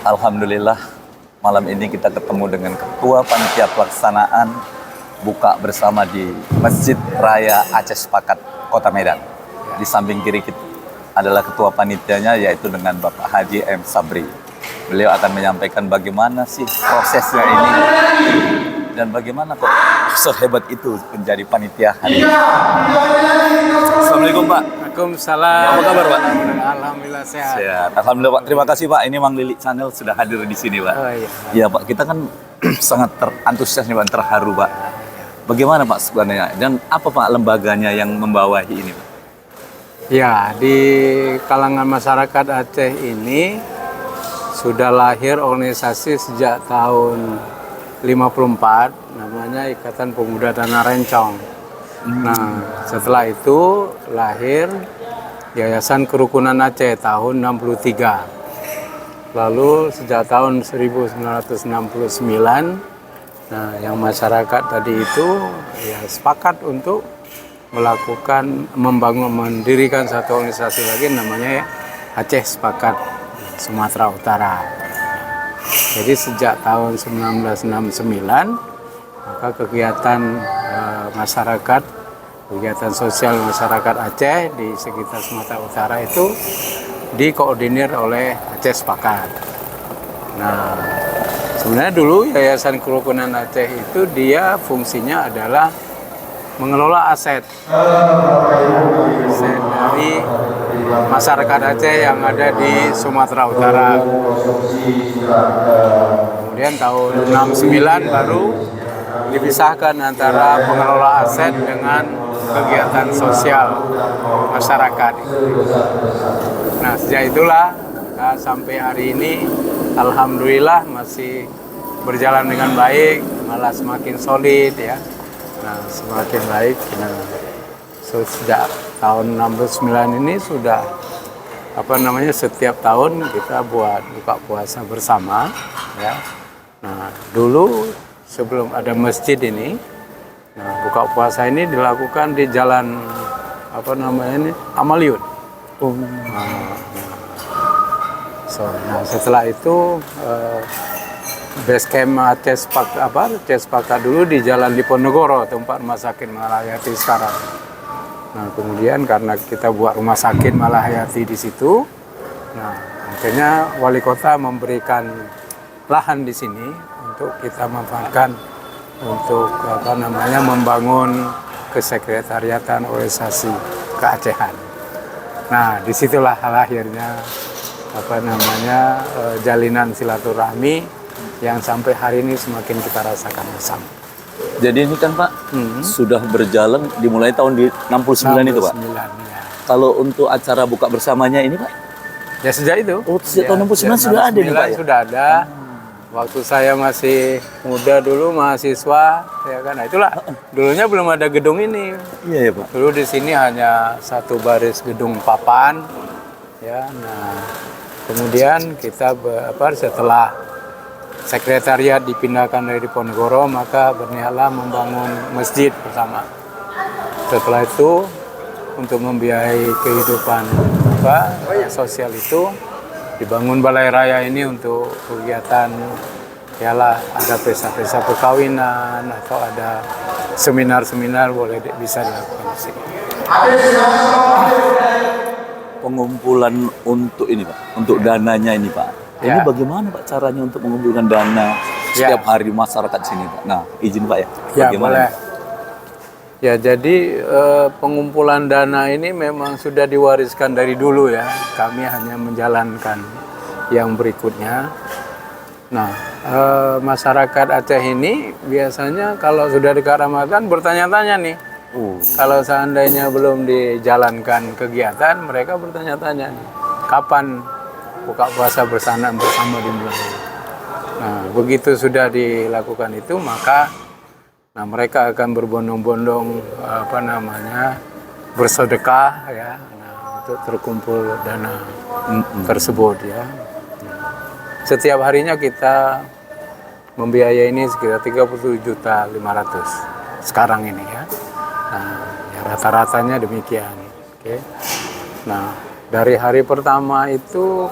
Alhamdulillah, malam ini kita ketemu dengan Ketua Panitia Pelaksanaan buka bersama di Masjid Raya Aceh Sepakat, Kota Medan. Di samping kiri kita adalah Ketua Panitianya, yaitu dengan Bapak Haji M. Sabri. Beliau akan menyampaikan bagaimana sih prosesnya ini dan bagaimana kok sehebat itu menjadi panitia hari ini. Assalamualaikum Pak. Waalaikumsalam. Apa kabar Pak? Alhamdulillah sehat. Sehat. Alhamdulillah Pak. Terima kasih Pak. Ini Mang Lili Channel sudah hadir di sini Pak. Oh iya. Iya Pak. Kita kan sangat antusias nih Pak, terharu Pak. Bagaimana Pak sebenarnya? Dan apa Pak lembaganya yang membawahi ini Pak? Ya, di kalangan masyarakat Aceh ini sudah lahir organisasi sejak tahun 54, namanya Ikatan Pemuda Tanah Rencong. Nah, setelah itu lahir Yayasan Kerukunan Aceh tahun 63. Lalu sejak tahun 1969, nah yang masyarakat tadi itu ya sepakat untuk mendirikan satu organisasi lagi namanya Aceh Sepakat Sumatera Utara. Jadi sejak tahun 1969 maka kegiatan masyarakat, kegiatan sosial masyarakat Aceh di sekitar Sumatera Utara itu dikoordinir oleh Aceh Sepakat. Nah, sebenarnya dulu Yayasan Kerukunan Aceh itu dia fungsinya adalah mengelola aset dari masyarakat Aceh yang ada di Sumatera Utara. Kemudian tahun 69 baru dipisahkan antara pengelola aset dengan kegiatan sosial masyarakat. Nah, sejak itulah sampai hari ini alhamdulillah masih berjalan dengan baik, malah semakin solid ya. Nah, semakin baik. Nah, sejak tahun 69 ini sudah setiap tahun kita buat buka puasa bersama ya. Nah, dulu sebelum ada masjid ini, nah buka puasa ini dilakukan di jalan Amaliun. Nah, setelah itu base camp Aceh Sepakat dulu di Jalan Diponegoro, tempat rumah sakit Malahayati sekarang. Nah, kemudian karena kita buat rumah sakit Malahayati di situ, nah akhirnya wali kota memberikan lahan di sini untuk kita manfaatkan untuk membangun kesekretariatan organisasi keacehan. Nah, disitulah lahirnya jalinan silaturahmi yang sampai hari ini semakin kita rasakan bersama. Jadi ini kan Pak sudah berjalan dimulai tahun 69 itu Pak. Ya. Kalau untuk acara buka bersamanya ini Pak? Ya sejak itu. Oh, sejak tahun 69 sudah ada nih Pak ya? Sudah ada. Waktu saya masih muda dulu mahasiswa, ya kan. Nah, itulah dulunya belum ada gedung ini. Iya ya Pak. Dulu di sini hanya satu baris gedung papan, ya. Nah, kemudian kita setelah sekretariat dipindahkan dari Diponegoro, maka berniatlah membangun masjid bersama. Setelah itu untuk membiayai kehidupan sosial itu dibangun balai raya ini untuk kegiatan ada pesta-pesta perkawinan atau ada seminar-seminar bisa dilakukan di sini. Pengumpulan untuk ini Pak, untuk dananya ini Pak. Ini bagaimana Pak caranya untuk mengumpulkan dana setiap hari masyarakat sini Pak? Nah, izin Pak ya. Bagaimana? Boleh. Ya, jadi pengumpulan dana ini memang sudah diwariskan dari dulu ya. Kami hanya menjalankan yang berikutnya. Nah, masyarakat Aceh ini biasanya kalau sudah dekat Ramadan bertanya-tanya nih. Kalau seandainya belum dijalankan kegiatan, mereka bertanya-tanya nih, kapan buka puasa bersama di bulan ini. Nah, begitu sudah dilakukan itu, maka mereka akan berbondong-bondong bersedekah ya, untuk terkumpul dana tersebut ya. Setiap harinya kita membiayai ini sekitar 37.500.000 sekarang ini ya. Nah, ya rata-ratanya demikian. Oke. Nah, dari hari pertama itu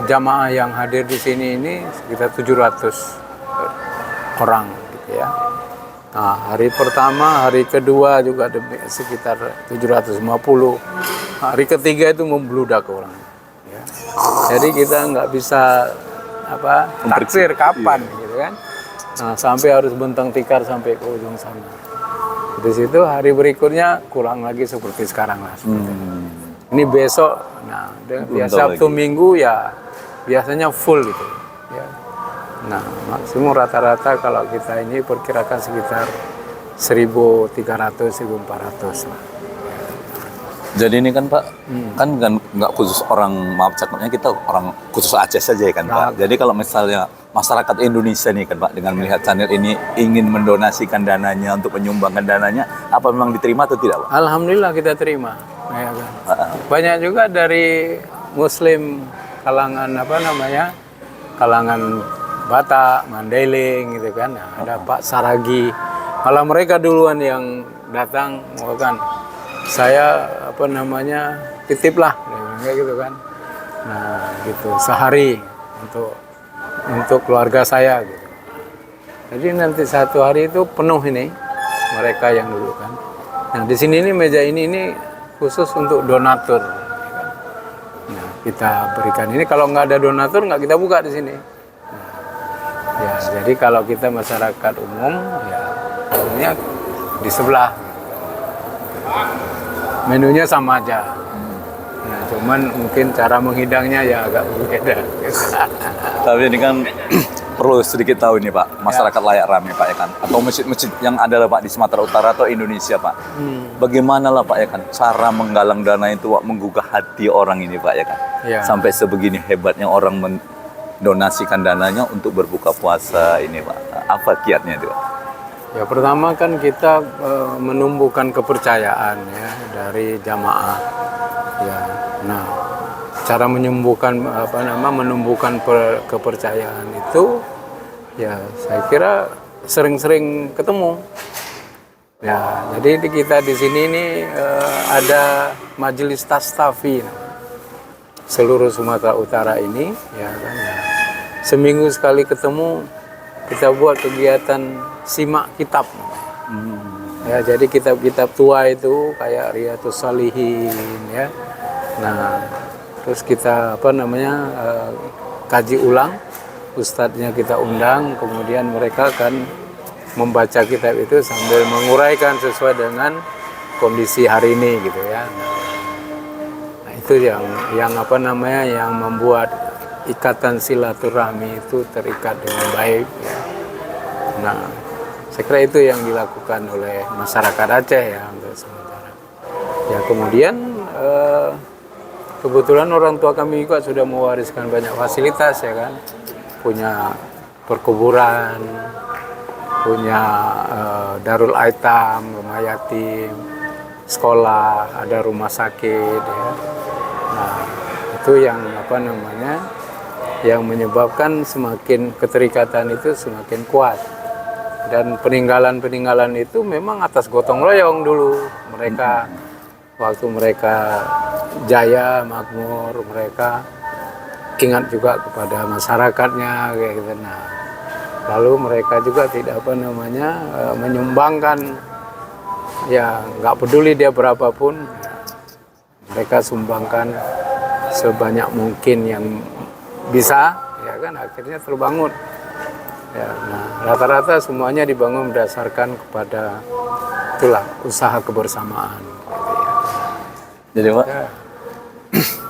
jamaah yang hadir di sini ini sekitar 700 orang gitu ya. Nah, hari pertama, hari kedua juga sekitar 750. Hari ketiga itu membludak orang. Ya. Jadi kita nggak bisa taksir kapan gitu kan. Nah, sampai harus bentang tikar sampai ke ujung sana. Di situ hari berikutnya kurang lagi seperti sekarang lah. Ini besok, nah Sabtu Minggu ya biasanya full gitu. Ya. Nah, maksimum rata-rata kalau kita ini perkirakan sekitar 1.300-1.400 lah. Jadi ini kan Pak, kan nggak khusus orang, maaf cakapnya kita orang khusus Aceh saja ya kan Pak. Jadi kalau misalnya masyarakat Indonesia nih kan Pak, dengan melihat channel ini ingin mendonasikan dananya untuk menyumbangkan dananya, apa memang diterima atau tidak Pak? Alhamdulillah kita terima. Ya, kan? Banyak juga dari Muslim kalangan kalangan Batak, Mandailing gitu kan. Nah, ada Pak Saragi. Malah mereka duluan yang datang, kan saya titip lah kayak gitu kan. Nah, gitu sehari untuk keluarga saya gitu. Jadi nanti satu hari itu penuh ini mereka yang dulu kan. Nah, di sini ini meja ini khusus untuk donatur. Nah, kita berikan ini, kalau nggak ada donatur nggak kita buka di sini. Ya, jadi kalau kita masyarakat umum, ya menunya di sebelah. Menunya sama aja. Nah, cuman mungkin cara menghidangnya ya agak berbeda. Tapi ini kan perlu sedikit tahu nih Pak, masyarakat layak rame Pak ya kan, atau masjid-masjid yang ada lah Pak di Sumatera Utara atau Indonesia Pak. Bagaimana lah Pak ya kan, cara menggalang dana itu Pak, menggugah hati orang ini Pak ya kan. Ya. Sampai sebegini hebatnya orang mendonasikan dananya untuk berbuka puasa ini Pak. Apa kiatnya itu Pak? Ya pertama kan kita menumbuhkan kepercayaan ya dari jamaah. Ya, nah cara menumbuhkan kepercayaan itu ya saya kira sering-sering ketemu. Ya, jadi kita di sini ini ada majelis tastafi seluruh Sumatera Utara ini ya kan. Ya. Seminggu sekali ketemu kita buat kegiatan simak kitab. Ya, jadi kitab-kitab tua itu kayak Riyadhus Shalihin ya. Nah, terus kita kaji ulang, ustadznya kita undang, kemudian mereka akan membaca kitab itu sambil menguraikan sesuai dengan kondisi hari ini gitu ya. Nah, itu yang membuat ikatan silaturahmi itu terikat dengan baik ya. Nah, saya kira itu yang dilakukan oleh masyarakat Aceh ya untuk sementara. Ya kemudian kebetulan orang tua kami juga sudah mewariskan banyak fasilitas ya kan, punya perkuburan, punya darul aitam, rumah yatim, sekolah, ada rumah sakit ya. Nah, itu yang yang menyebabkan semakin keterikatan itu semakin kuat. Dan peninggalan itu memang atas gotong royong dulu. Mereka waktu mereka jaya, makmur, mereka ingat juga kepada masyarakatnya kayak gitu. Nah, lalu mereka juga tidak menyumbangkan, ya nggak peduli dia berapapun, mereka sumbangkan sebanyak mungkin yang bisa, ya kan, akhirnya terbangun. Ya, nah rata-rata semuanya dibangun berdasarkan kepada itulah usaha kebersamaan. Jadi Pak, ya.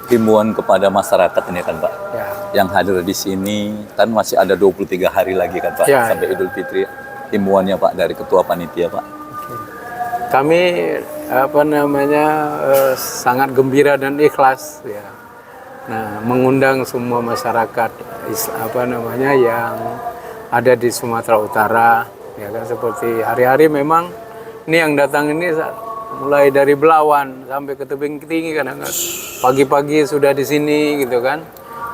Himbauan kepada masyarakat ini kan Pak, ya. Yang hadir di sini kan masih ada 23 hari lagi kan Pak, ya, sampai Idul Fitri. Himbauannya Pak dari Ketua Panitia Pak. Kami sangat gembira dan ikhlas ya. Nah, mengundang semua masyarakat yang ada di Sumatera Utara ya kan, seperti hari-hari memang ini yang datang ini mulai dari Belawan sampai ke tebing tinggi, kadang-kadang pagi-pagi sudah di sini gitu kan.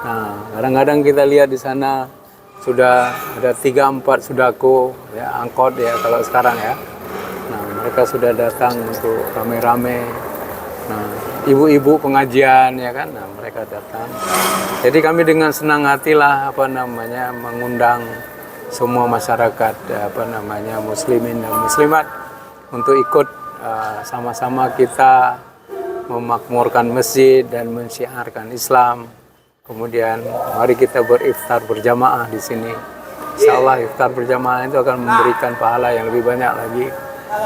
Nah, kadang-kadang kita lihat di sana sudah ada 3-4 sudako ya, angkot ya kalau sekarang ya. Nah, mereka sudah datang untuk rame-rame. Nah, ibu-ibu pengajian ya kan, nah, mereka datang. Jadi kami dengan senang hati lah mengundang semua masyarakat muslimin dan muslimat untuk ikut sama-sama kita memakmurkan masjid dan mensyiarkan Islam. Kemudian mari kita beriftar berjamaah di sini. Insya Allah iftar berjamaah itu akan memberikan pahala yang lebih banyak lagi.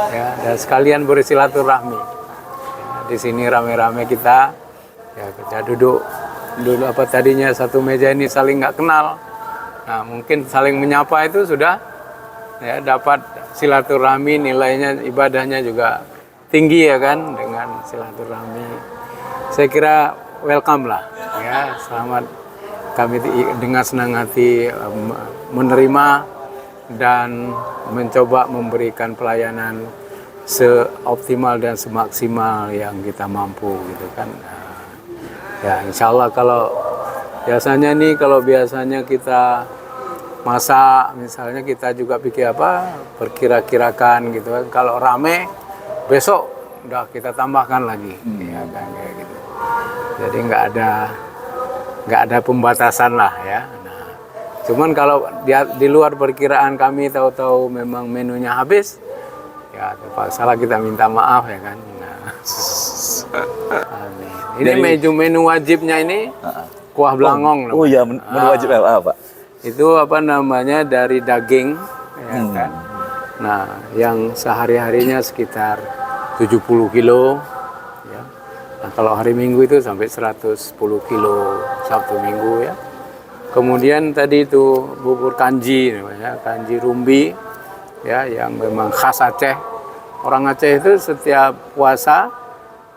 Ya, dan sekalian bersilaturahmi. Ya, di sini rame-rame kita duduk tadinya satu meja ini saling nggak kenal. Nah, mungkin saling menyapa itu sudah ya dapat silaturahmi, nilainya ibadahnya juga tinggi ya kan dengan silaturahmi. Saya kira welcome lah ya, selamat, kami dengan senang hati menerima dan mencoba memberikan pelayanan seoptimal dan semaksimal yang kita mampu gitu kan. Ya insya Allah kalau biasanya kita masak, misalnya kita juga bikin perkira-kirakan gitu kan. Kalau rame besok udah kita tambahkan lagi, ya kan kayak gitu. Jadi nggak ada pembatasan lah ya. Nah, cuman kalau di luar perkiraan kami tahu-tahu memang menunya habis, ya terpaksalah kita minta maaf ya kan. Nah. Amin. Ini menu wajibnya ini kuah belangong. Oh iya, menu wajib apa Pak? Itu dari daging ya kan. Nah, yang sehari-harinya sekitar 70 kilo ya. Nah, kalau hari Minggu itu sampai 110 kilo Sabtu Minggu ya. Kemudian tadi itu bubur kanji namanya, kanji rumbi ya, yang memang khas Aceh. Orang Aceh itu setiap puasa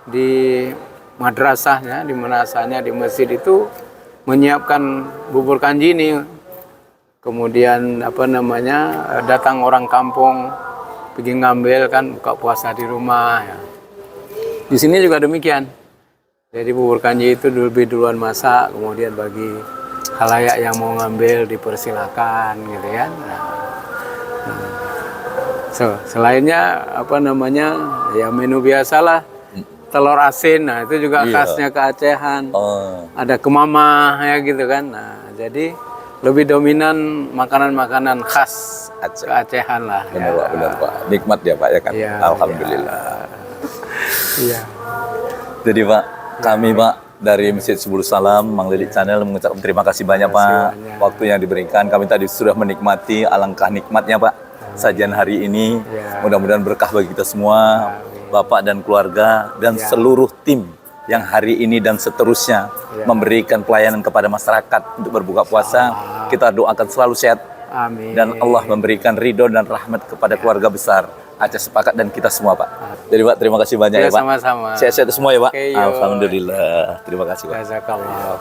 di madrasahnya, di manasahnya, di masjid itu menyiapkan bubur kanji ini. Kemudian datang orang kampung pergi ngambil kan, buka puasa di rumah ya. Di sini juga demikian. Jadi bubur kanji itu lebih duluan masak, kemudian bagi khalayak yang mau ngambil dipersilakan gitu kan. Selainnya ya menu biasalah, telur asin, nah itu juga khasnya keacehan. Ada kemamah ya gitu kan. Nah, jadi lebih dominan makanan-makanan khas keacehan lah. Benar Pak, benar Pak. Nikmat ya Pak ya kan. Ya, Alhamdulillah. Iya. Jadi Pak, kami Pak dari Masjid Subul Salam, Mang Lilik Channel mengucapkan terima kasih banyak Pak. Waktu yang diberikan, kami tadi sudah menikmati, alangkah nikmatnya Pak sajian hari ini. Mudah-mudahan berkah bagi kita semua, Bapak dan keluarga dan seluruh tim yang hari ini dan seterusnya memberikan pelayanan kepada masyarakat untuk berbuka puasa. Kita doakan selalu sehat. Amin. Dan Allah memberikan ridho dan rahmat kepada keluarga besar Aceh Sepakat dan kita semua Pak. Jadi Pak, terima kasih banyak ya Pak. Sama-sama. Sehat-sehat semua ya Pak. Oke, Alhamdulillah. Terima kasih Pak. Jazakallah.